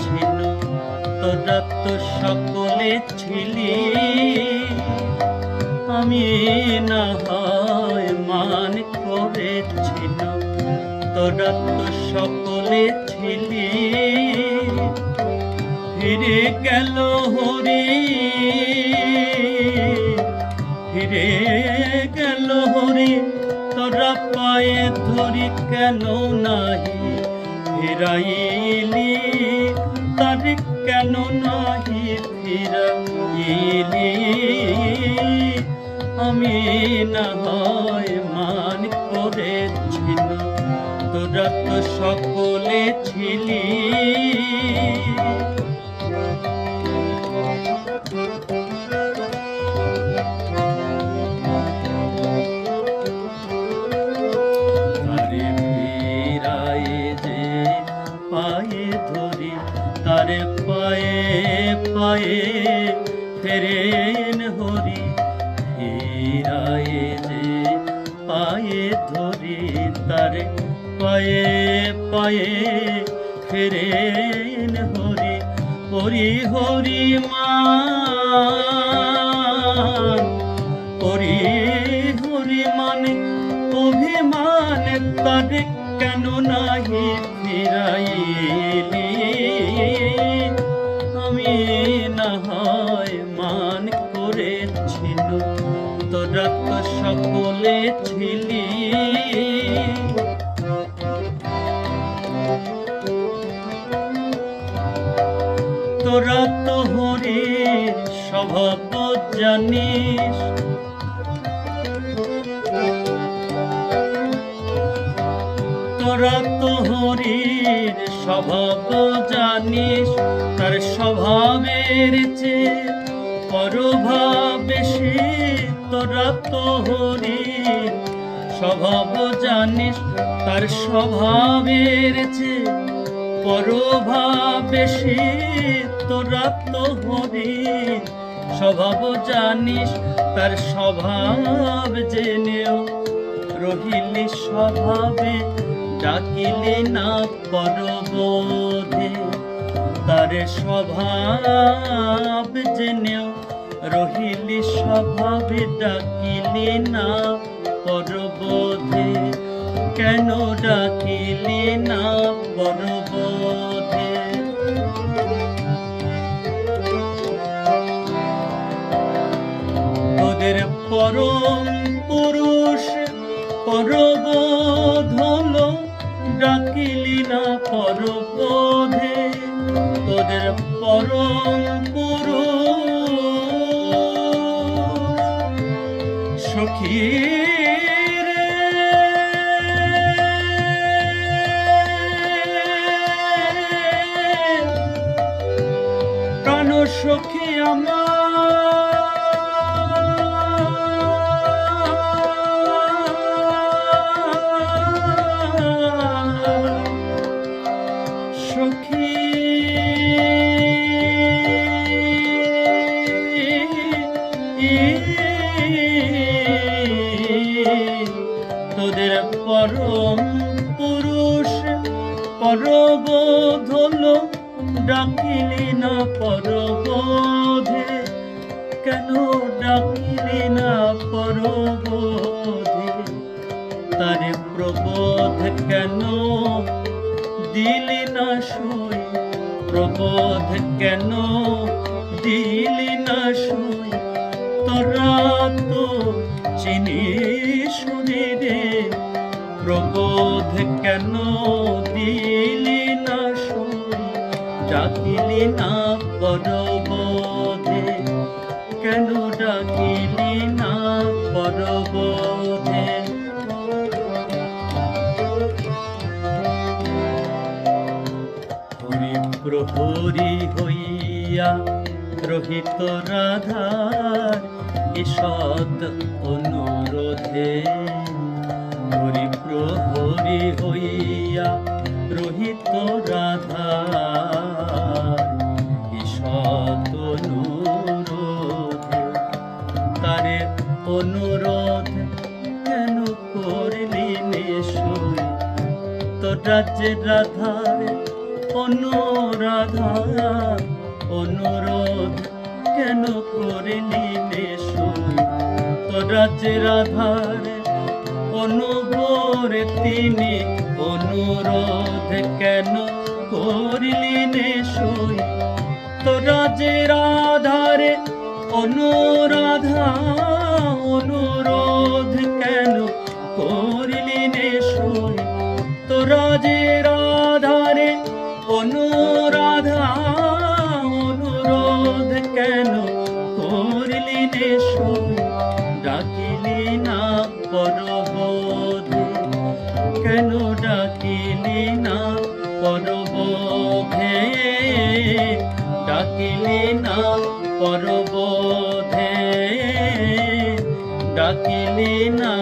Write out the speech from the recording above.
ছিল, তোরা তো সকলে ছিলি। আমি না হয় মান করেছিল, তোরা তো সকলে ছিলি। ফিরে গেল হরি, ফিরে গেল হরি, তোরা পায়ে ধরি কেন নাহি ফিরাইলি? তারে কেন নাহি ফিরাইলি? আমি না হয় মান করেছিল, তোরা তো সকলে ছিলি। তারে ফিরাই যে পায়ে ধরি, তারে পায়ে পায়ে ফেরেন হরি। ফিরাই যে পায়ে ধরি, তারে পায়ে পায়ে ফেরেন হরি। হরি হরি মান, হরি হরি মানে অভিমান, তারে কেন নাহি ফিরাইলি? আমি না হয় মান করেছিল, তোরা তো সকলে ছিলি। তোরা তো হরির স্বভাব জানিস, তোরা তো হরির স্বভাব জানিস। তার স্বভাবের চেয়ে পরভাব বেশি, তোরা তো হরির স্বভাব জানিস। তার স্বভাবের চেয়ে পরভাব বেশি, তোরা তো হরির স্বভাব জানিস। তার স্বভাব জেনেও রহিলি স্বভাবে, ডাকিলি না পরবোধে। তার স্বভাব জেনেও রহিলি স্বভাবে, ডাকিলি না পরবোধে। কেন ডাকিলি না পরবোধে? তোদের পরম পুরুষ পরবোধ হলো, ডাকিলি না পরবোধে। তোদের পরম পুরুষ সখী রে, প্রাণ সখী আমার, সখী তোদের পরম পুরুষ পরবোধ হলো, ডাকিলি না পরবোধে। কেন ডাকিলি না পরবোধে? তারে প্রবোধ কেন দিলি না সই? প্রবোধ কেন দিলি না সই? তোরা তো চিনিস রে, প্রবোধ কেন দিলি না সই? ডাকিলি না পরবোধে, কেন ডাকিলি না পরবোধে? হরি প্রহরী হইয়া রহিত রাধার ঈষৎ অনুরোধে। হরি প্রহরী হইয়া রহিত রাধার ঈষৎ অনুরোধে। তারে অনুরোধ কেন করলি নিশয়? তোরা যে রাধার অনুরোধ রাধা অনুরোধ কেন করিলি নিশুই তোরা যে রাধার অনুভরে তিনি অনুরোধ কেন করিলি নিশুই তোরা যে রাধারে অনুরাধা অনুরোধ কেন করিলি নিশুই তোরা যে রাধারে অনুরাধা অনুরোধ কেন করিলি নিশুই ডাকিলি না পরবধূ কেন ডাকিলি না পরবধে ডাকিলি না পরবধে ডাকিলি না